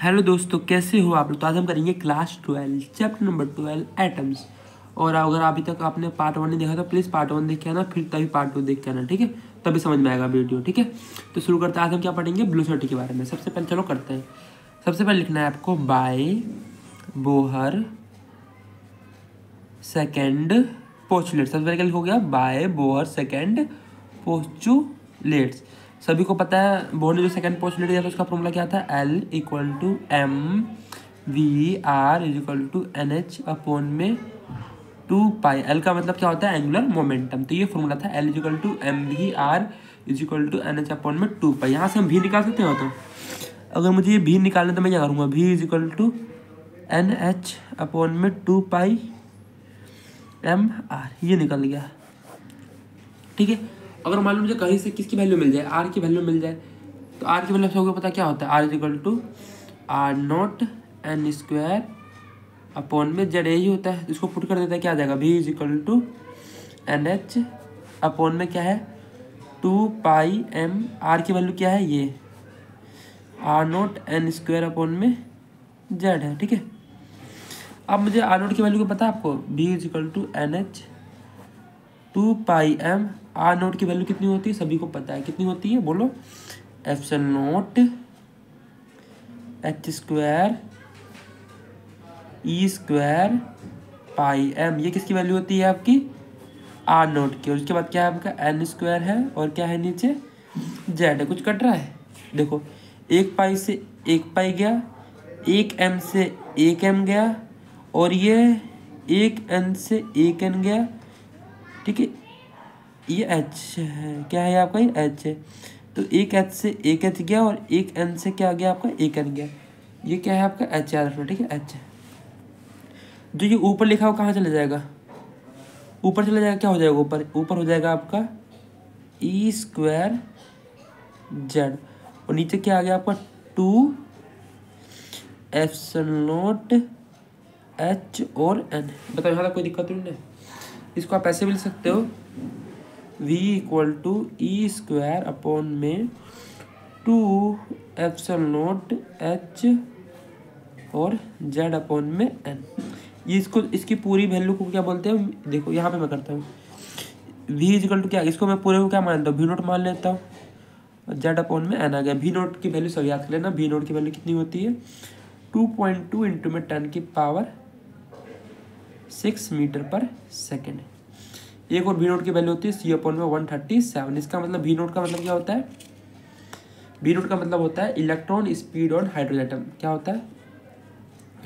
Hello दोस्तों, कैसे हो आप लोग। तो आज हम करेंगे क्लास 12 चैप्टर नंबर 12 एटम्स। और अगर अभी तक आपने पार्ट 1 नहीं देखा तो प्लीज़ पार्ट 1 देख के आना, फिर तभी पार्ट 2 देख के आना, ठीक है। तभी समझ में आएगा वीडियो, ठीक है। तो शुरू करते हैं। आज हम क्या पढ़ेंगे, वेलोसिटी के बारे में। सबसे पहले चलो करते हैं। सबसे पहले लिखना है आपको बाय बोहर सेकेंड पोस्टुलेट। सबसे पहले क्या लिखोगे, बाय बोहर सेकेंड पोस्टुलेट्स। सभी को पता है बोहर ने जो सेकंड पोस्टुलेट दिया था उसका फॉर्मूला क्या था, L equal to M V R is equal to N H upon में 2 पाई। एल का मतलब क्या होता है, एंगुलर मोमेंटम। तो ये फॉर्मूला था L is equal to M V R is equal to N H upon में 2 पाई। यहाँ से हम भी निकाल सकते हो। तो अगर मुझे ये भी निकालना तो मैं क्या करूँगा, v is equal to N H upon में 2 पाई एम आर, ये निकल गया, ठीक है। अगर मान लो मुझे कहीं से किसकी वैल्यू मिल जाए, आर की वैल्यू मिल जाए, तो आर की वैल्यू सबको पता क्या होता है, r is equal to r naught n square upon में जेड, यही होता है। इसको पुट कर देता है, क्या आ जाएगा, v is equal to N H upon में क्या है 2 पाई एम। आर की वैल्यू क्या है, ये r naught n square upon में जेड है, ठीक है। अब मुझे आर नॉट की वैल्यू को पता है आपको, v is equal to N h 2 pi m. R naught की वैल्यू कितनी होती है, सभी को पता है, कितनी होती है, बोलो, epsilon naught h square E square pi M. ये किसकी वैल्यू होती है, आपकी आर नोट की। और उसके बाद क्या है आपका एन स्क्वायर है, और क्या है नीचे जेड है। कुछ कट रहा है, देखो, 1 पाई से 1 पाई गया, 1 एम से 1 एम गया, और ये 1 एन से 1 एन गया, ठीक है। ये एच है, क्या है आपका, ये एच है। तो 1 एच से 1 एच गया, और 1 एन से क्या गया आपका, 1 एन गया। ये क्या है आपका एच, याद रखना, ठीक है, एच है। जो ये ऊपर लिखा हुआ कहाँ चला जाएगा, ऊपर चला जाएगा, क्या हो जाएगा ऊपर, ऊपर हो जाएगा आपका ई स्क्वायर जेड, और नीचे क्या आ गया आपका 2 एप्सिलॉन नॉट एच और एन। बताओ यहाँ तक कोई दिक्कत नहीं है। इसको आप ऐसे भी लिख सकते हो, v equal to e square upon में 2 एप्सिलॉन नॉट एच और जेड अपॉन में एन। ये इसको, इसकी पूरी वैल्यू को क्या बोलते हैं, देखो यहाँ पे मैं करता हूँ, v इक्वल टू क्या, इसको मैं पूरे को क्या मानता हूँ, वी नोट मान लेता हूँ, और जेड अपॉन में एन आ गया। वी नोट की वैल्यू सब याद कर लेना, वी नोट की वैल्यू कितनी होती है, 2.2 इंटू में 10 की पावर 6 मीटर पर सेकेंड। एक और वी नोट की वैल्यू होती है सी अपॉन में 137। इसका मतलब वी नोट का मतलब क्या होता है, वी नोट का मतलब होता है electron speed on hydrogen atom. क्या होता है,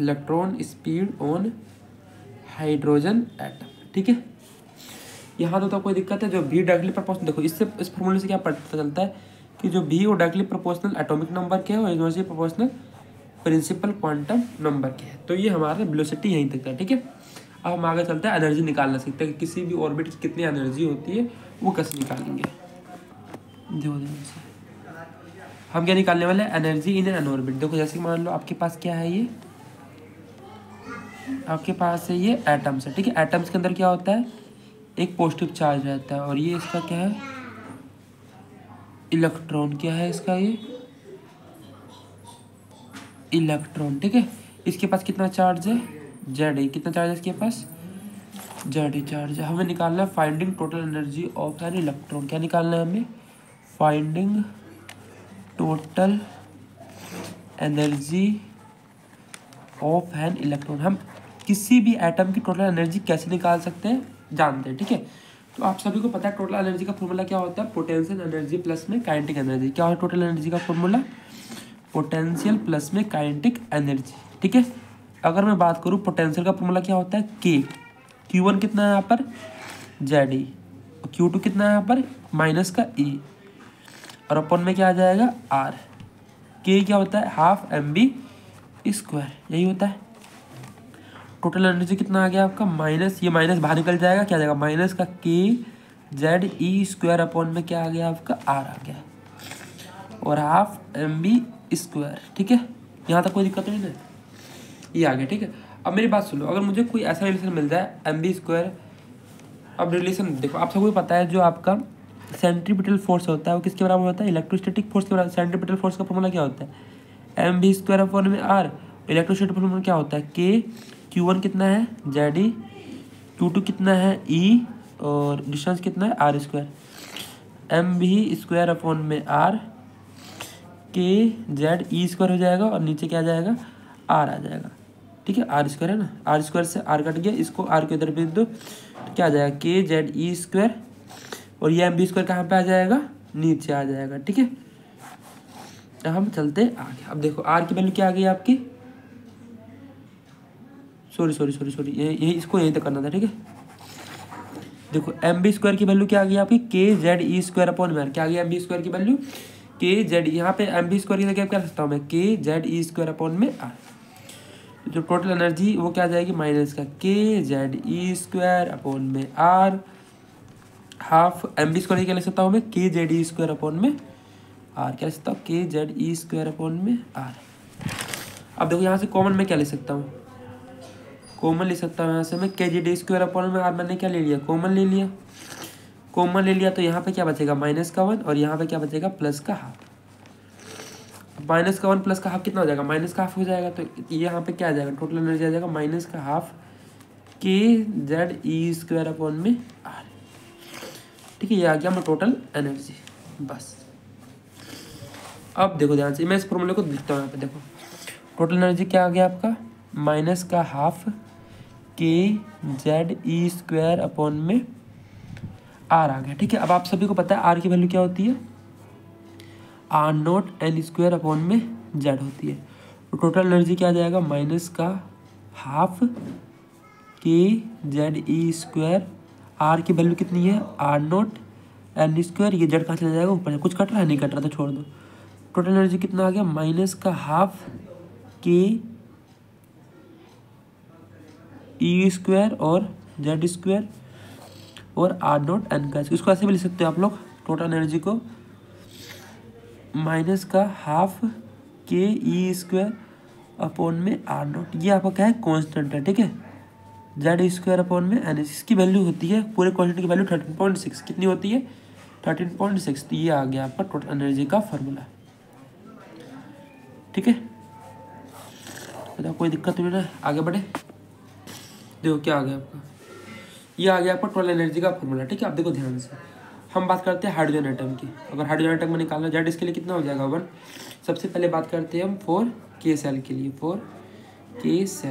electron speed on hydrogen atom, ठीक है। यहाँ तो कोई दिक्कत है, जो भी डायरेक्टली प्रोपोर्शनल, देखो इससे, इस फॉर्मूले से क्या पता चलता है कि जो भी वो डायरेक्टली प्रोपोर्शनल एटॉमिक नंबर के है, और inversely proportional principal quantum number के है। तो ये हमारा वेलोसिटी यहीं तक है, ठीक है। अब हम आगे चलते हैं, एनर्जी निकालना सीखते हैं कि किसी भी ऑर्बिट की कितनी एनर्जी होती है, वो कैसे निकालेंगे। हम क्या निकालने वाले हैं, एनर्जी इन एन ऑर्बिट। देखो जैसे मान लो आपके पास क्या है, ये आपके पास है ये एटम्स है, ठीक है। एटम्स के अंदर क्या होता है, एक पॉजिटिव चार्ज रहता है, और ये इसका क्या है, इलेक्ट्रॉन। क्या है इसका, ये इलेक्ट्रॉन, ठीक है। इसके पास कितना चार्ज है, जेड है। कितना चार्ज है इसके पास, जेड चार्ज है। हमें निकालना है finding total energy of an electron. क्या निकालना है हमें, finding total energy of an electron. हम किसी भी एटम की टोटल एनर्जी कैसे निकाल सकते हैं, जानते हैं, ठीक है। तो आप सभी को पता है टोटल एनर्जी का फॉर्मूला क्या होता है, पोटेंशियल एनर्जी प्लस में काइनेटिक एनर्जी। क्या है टोटल एनर्जी का फॉर्मूला, पोटेंशियल प्लस में काइनेटिक एनर्जी, ठीक है। अगर मैं बात करूँ पोटेंशियल का फॉर्मूला क्या होता है, के। Q1 कितना है यहाँ पर, जेड ई, Q2 कितना है यहाँ पर, माइनस का ई, और अपन में क्या आ जाएगा, आर। के क्या होता है, हाफ एम बी स्क्वायर, यही होता है। टोटल एनर्जी कितना आ गया आपका, माइनस, ये माइनस बाहर निकल जाएगा, क्या आ जाएगा, माइनस का k Z e square upon में क्या आ गया आपका, आर आ गया, और हाफ एम बी स्क्वायर, ठीक है। यहाँ तक कोई दिक्कत नहीं है, ये आ गया, ठीक है। अब मेरी बात सुनो, अगर मुझे कोई ऐसा रिलेशन मिल जाए एम बी स्क्वायर, अब रिलेशन देखो, आप सबको पता है जो आपका सेंट्रीपिटल फोर्स होता है वो किसके बराबर होता है, इलेक्ट्रोस्टैटिक फोर्स के बराबर। सेंट्रीपिटल फोर्स का फॉर्मूला क्या होता है, एम भी स्क्वायर अपॉन में आर। इलेक्ट्रोस्टैटिक फॉर्मूला क्या होता है, के Q1 कितना है जेड ई, Q2 कितना है ई, और डिस्टेंस कितना है आर स्क्वायर। एम भी स्क्वायर अपॉन में आर, के जेड ई स्क्वायर हो जाएगा और नीचे क्या आ जाएगा आर आ जाएगा। ठीक है, आर स्क्वायर है ना, आर स्क्वायर से आर कट गया, इसको आर के इधर भेज दो तो क्या आ जाएगा के जेड ई स्क्वायर, और ये एम बी स्क्वायर कहाँ पे आ जाएगा, नीचे आ जाएगा। ठीक है, अब हम चलते आगे। अब देखो आर की वैल्यू क्या आ गई आपकी, सॉरी यही इसको यही तक करना था। ठीक है, देखो एम बी स्क्वायर की वैल्यू क्या आ गई आपकी, के जेड ई स्क्वायर अपॉन में आर। क्या आ गई एम बी स्क्वायर की वैल्यू, के जेड, यहाँ पे एम बी स्क्वायर की जगह क्या लिखता हूँ मैं, k Z e square upon में आर। जो टोटल एनर्जी वो क्या आ जाएगी माइनस का k Z e square upon में r, half m v square क्या लिख सकता हूँ मैं, k Z e square upon में आर। क्या लिख सकता हूँ, k Z e square upon में आर। अब देखो यहाँ से कॉमन में क्या ले सकता हूँ, कॉमन ले सकता हूँ यहाँ से मैं, k Z e square upon में आर। मैंने क्या ले लिया, कॉमन ले लिया। कॉमन ले लिया तो यहाँ पे क्या बचेगा माइनस का 1, और यहाँ पे क्या बचेगा प्लस का हाफ। माइनस का 1 प्लस का हाफ कितना हो जाएगा, माइनस का हाफ हो जाएगा। तो यहाँ पे क्या आ जाएगा, टोटल एनर्जी आ जाएगा माइनस का हाफ के जेड ई स्क्वायर अपॉन में आर। ठीक है, ये आ गया मैं टोटल एनर्जी बस। अब देखो ध्यान से, मैं इस फॉर्मूले को लिखता हूँ यहाँ पे। देखो टोटल एनर्जी क्या आ गया आपका, माइनस का हाफ के जेड ई स्क्वायर अपॉन में आर आ गया। ठीक है, अब आप सभी को पता है आर की वैल्यू क्या होती है, r naught n square upon में जेड होती है। तो टोटल एनर्जी क्या आ जाएगा, माइनस का हाफ के जेड ई स्क्वायर, आर की वैल्यू कितनी है आर नोट एन स्क्वायर, ये जेड कहाँ चला जाएगा ऊपर, कुछ कट रहा है नहीं कट रहा तो छोड़ दो। टोटल एनर्जी कितना आ गया, माइनस का हाफ के ई स्क्वायर और जेड स्क्वायर और आर नोट एन का। इसको ऐसे भी लिख सकते हो आप लोग, टोटल एनर्जी को माइनस का हाफ के ई स्क्वायर अपॉन में आर नोट। ये आपका क्या है कांस्टेंट है। ठीक है, जेड स्क्वायर अपॉन में एन, इसकी वैल्यू होती है पूरे कांस्टेंट की वैल्यू 13.6। कितनी होती है 13.6। तो ये आ गया आपका टोटल एनर्जी का फॉर्मूला। ठीक है, बताओ कोई दिक्कत तो नहीं ना, आगे बढ़े। देखो क्या आ गया आपका, ये आ गया आपका टोटल एनर्जी का फॉर्मूला। ठीक है, अब देखो ध्यान से, हम बात करते हैं हाइड्रोजन एटम की। अगर हाइड्रोजन एटम में निकालना जेड, इसके लिए कितना हो जाएगा 1। सबसे पहले बात करते हैं हम 4 के सेल के लिए। 4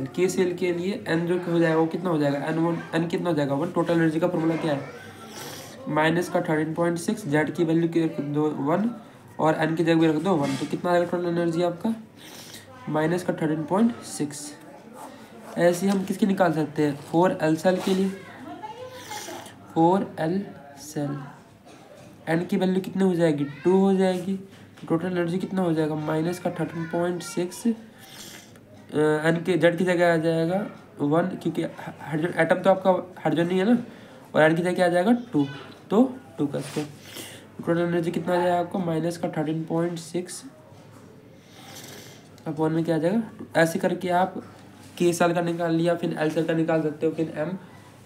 के सेल के लिए एन जो हो जाएगा वो कितना हो जाएगा, एन कितना हो जाएगा 1। टोटल एनर्जी का फॉर्मूला क्या है, माइनस का 13.6, जेड की वैल्यू की रख दो 1 और एन की जगह रख दो 1। तो कितना आएगा टोटल एनर्जी आपका, माइनस का 13.6। ऐसे ही हम किसकी निकाल सकते हैं, 4L सेल के लिए। 4L सेल, एन की वैल्यू कितनी हो जाएगी 2 हो जाएगी। तो टोटल एनर्जी कितना हो जाएगा, माइनस का 13.6, एन के जेड की जगह आ जाएगा 1, क्योंकि हाइड्रोजन एटम तो आपका हाइड्रोजन नहीं है ना, और एन की जगह आ जाएगा 2, तो 2 का स्क्वायर। टोटल एनर्जी कितना आ जाएगा आपको, माइनस का 13.6 अपॉन में क्या आ जाएगा। ऐसे करके आप के सेल का निकाल लिया, फिर एल सेल का निकाल सकते हो, फिर एम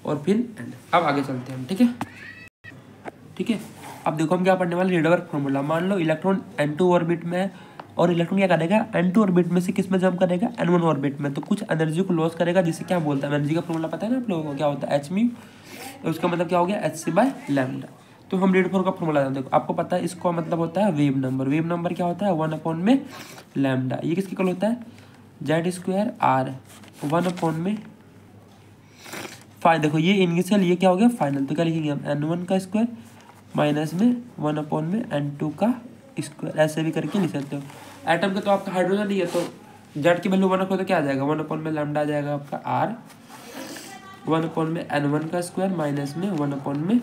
और फिर एन। अब आगे चलते हैं हम। ठीक है, ठीक है, अब देखो हम क्या पढ़ने वाले, रिडवर्क फॉर्मूला। मान लो इलेक्ट्रॉन n2 ऑर्बिट में है, और इलेक्ट्रॉन क्या करेगा n2 ऑर्बिट में से किस में जंप करेगा, n1 ऑर्बिट में। तो कुछ एनर्जी को लॉस करेगा, जिसे क्या बोलता है, एनर्जी का फॉर्मूला पता है ना आप लोगों को, क्या होता है h म्यू। तो उसका मतलब क्या हो गया hc/λ। तो हम रिडवर्क का फॉर्मूला जानते हैं, आपको पता है इसका मतलब होता है वेव नंबर। वेव नंबर क्या होता है 1 में लैम्डा। ये किसके इक्वल होता है, जेड स्क्वायर आर 1 में देखो ये इनिशियल, ये क्या हो गया फाइनल। तो क्या लिखेंगे हम n1 का स्क्वायर माइनस में 1 में n2 का स्क्वायर। ऐसे भी करके लिख सकते हो। एटम का तो आपका हाइड्रोजन नहीं है, तो जेड की वैल्यू 1 रखो तो क्या आ जाएगा 1 में लैम्डा आ जाएगा आपका आर 1 में n1 का स्क्वायर माइनस में 1 में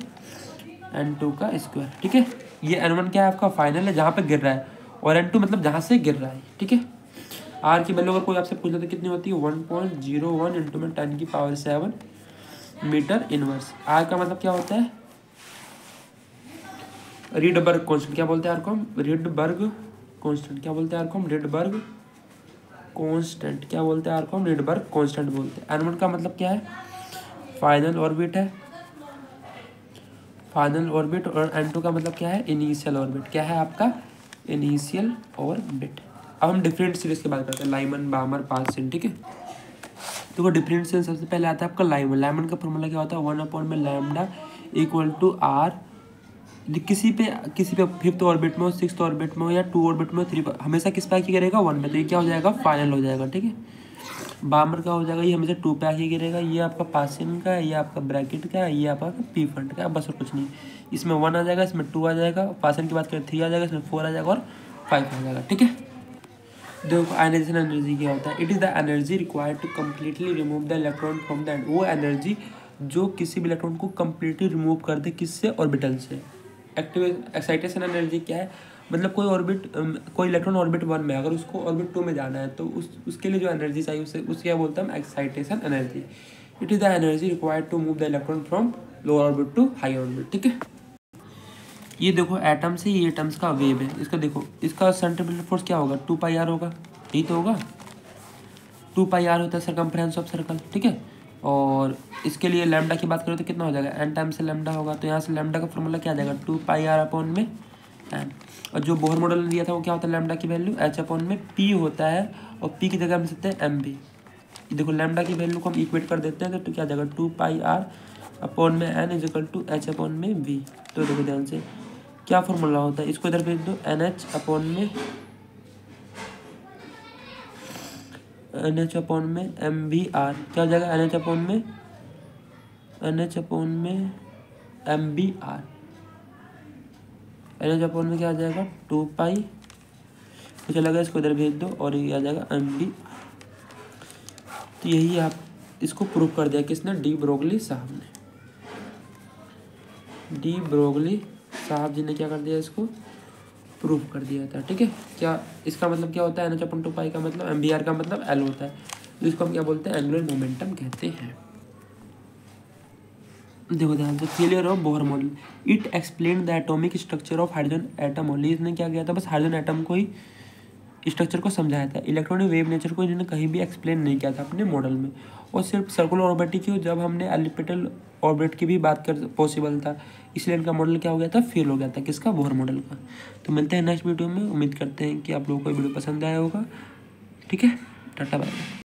n2 का स्क्वायर। ठीक है, ये n1 क्या है आपका फाइनल है जहाँ पे गिर रहा है, और n2 मतलब जहाँ से गिर रहा है। ठीक है, आर की वैल्यू अगर कोई आपसे पूछ ले तो कितनी होती है 1.01 इंटू में 10⁷ मीटर इनवर्स। आर का मतलब क्या होता है, रिडबर्ग कांस्टेंट। क्या बोलते हैं आर को हम, रिडबर्ग कांस्टेंट। क्या बोलते हैं आर को हम, रिडबर्ग कांस्टेंट। क्या बोलते हैं आर को हम, रिडबर्ग कांस्टेंट बोलते हैं। n1 का मतलब क्या है, फाइनल ऑर्बिट है, फाइनल ऑर्बिट। और n2 का मतलब क्या है, इनिशियल ऑर्बिट। क्या है आपका, इनिशियल ऑर्बिट। अब हम डिफरेंट सीरीज की बात करते हैं, लाइमन, बामर, पार्सन, ठीक है। देखो डिफरेंशियल सबसे पहले आता है आपका लाइमन। लाइमन का फॉर्मूला क्या होता है, 1/λ इक्वल टू आर। किसी पे फिफ्थ ऑर्बिट में हो, सिक्स्थ ऑर्बिट में हो, या 2 ऑर्बिट में हो, 3 पर, हमेशा किस पे आके गिरेगा, 1 पे। तो ये क्या हो जाएगा, फाइनल हो जाएगा, ठीक है। बामर का हो जाएगा, ये हमेशा 2 पे आके गिरेगा। ये आपका पासिन का है, ये आपका ब्रैकेट का है, ये आपका पी फंड का है, बस और कुछ नहीं। इसमें 1 आ जाएगा, इसमें 2 आ जाएगा, पासिन की बात करें 3 आ जाएगा, इसमें 4 आ जाएगा और 5 आ जाएगा, ठीक है। देखो आयनाइजेशन एनर्जी क्या होता है, it is the energy required to completely remove the electron from the end. वो एनर्जी जो किसी भी इलेक्ट्रॉन को कम्प्लीटली रिमूव कर दे, किससे, ऑर्बिटल से। एक्साइटेशन एनर्जी क्या है, मतलब कोई इलेक्ट्रॉन ऑर्बिट 1 में, अगर उसको ऑर्बिट 2 में जाना है तो उसके लिए जो एनर्जी चाहिए उससे क्या बोलते हैं हम, excitation energy. It is the energy required to move the electron from lower orbit to high orbit, ठीक है। ये देखो एटम्स है, ये एटम्स का वेव है। इसका देखो, इसका सेंट्रीफ्यूगल फोर्स क्या होगा, 2πr होगा, यही तो होगा। 2πr होता है सरकमफ्रेंस ऑफ सर्कल, ठीक है। और इसके लिए लैम्डा की बात करें तो कितना हो जाएगा, n टाइम से लैम्डा होगा। तो यहाँ से लैम्डा का फॉर्मूला क्या आ जाएगा, 2πr अपॉन में n। और जो बोहर मॉडल ने दिया था वो क्या होता है, लैम्डा की वैल्यू h अपॉन में p होता है, और p की जगह हम सकते हैं mv। देखो लैम्डा की वैल्यू को हम इक्वेट कर देते हैं तो क्या आ जाएगा, 2πr अपॉन में n is equal to h upon में v। तो देखो ध्यान से क्या फॉर्मूला होता है, इसको इधर भेज दो, NH अपॉन में MVR। क्या हो जाएगा, NH अपॉन में MVR। NH अपॉन में क्या आ जाएगा, 2π, तो चला गया, इसको इधर भेज दो और ये आ जाएगा MVR। तो यही आप इसको प्रूव कर दिया किसने, डी ब्रोगली साहब ने। डी ब्रोगली साहब जी ने क्या कर दिया, इसको प्रूफ कर दिया था, ठीक है। क्या इसका मतलब क्या होता है, NH अपॉन 2π का मतलब MVR का मतलब L होता है, जिसको हम क्या बोलते हैं, एंगुलर मोमेंटम कहते हैं। देखो ध्यान से, failure of Bohr model, it explain the atomic structure of hydrogen atom only. इसने क्या किया था, बस हाइड्रोजन एटम को ही स्ट्रक्चर को समझाया था, इलेक्ट्रॉनिक वेव नेचर को इन्होंने कहीं भी एक्सप्लेन नहीं किया था अपने मॉडल में। और सिर्फ सर्कुलर ऑर्बिट की, जब हमने एलिप्टिकल ऑर्बिट की भी बात कर पॉसिबल था, इसलिए इनका मॉडल क्या हो गया था, फेल हो गया था, किसका, बोहर मॉडल का। तो मिलते हैं नेक्स्ट वीडियो में, उम्मीद करते हैं कि आप लोगों को वीडियो पसंद आया होगा, ठीक है। Tata bye.